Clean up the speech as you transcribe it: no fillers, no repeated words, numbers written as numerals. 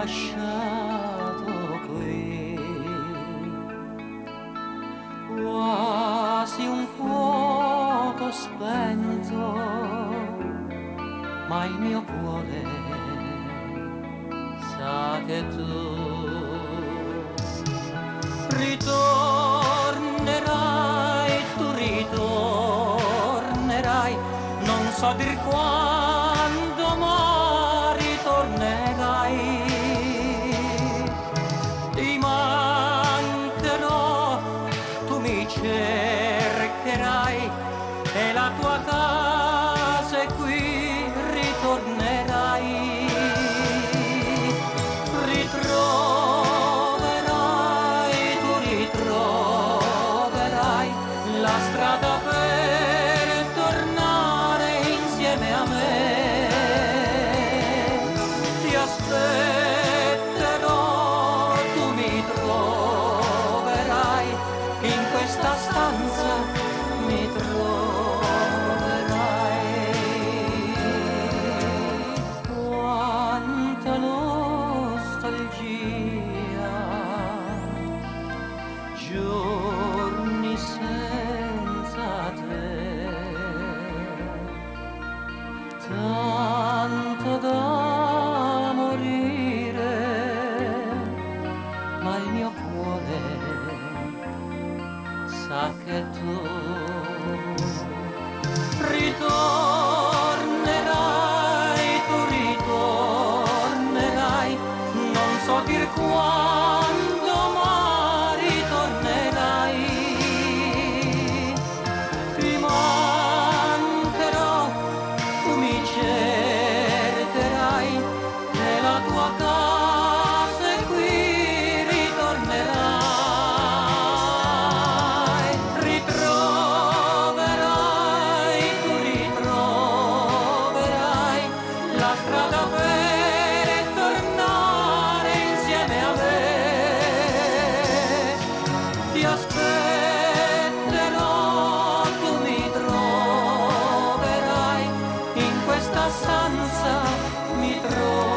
lasciato qui, quasi un fuoco spento, ma il mio cuore sa che tu ritornerai, non so dir quando, ma ritornerai. Ti mancherò, tu mi cercherai e la tua casa è qui, ritornerai. Ritroverai la strada per tornare insieme a me. Ti aspetterò, tu mi troverai in questa stanza, mi troverai. Quanta nostalgia, giorni senza te, tanto da morire, ma il mio cuore sa che tu ritornerai, non so dir quando, ma ritornerai. Ti mancherò, tu mi cercherai e la tua casa è qui, ritornerai. Ritroverai la strada per tornare insieme a me. Ti aspetterò, tu mi troverai in questa stanza, mi troverai.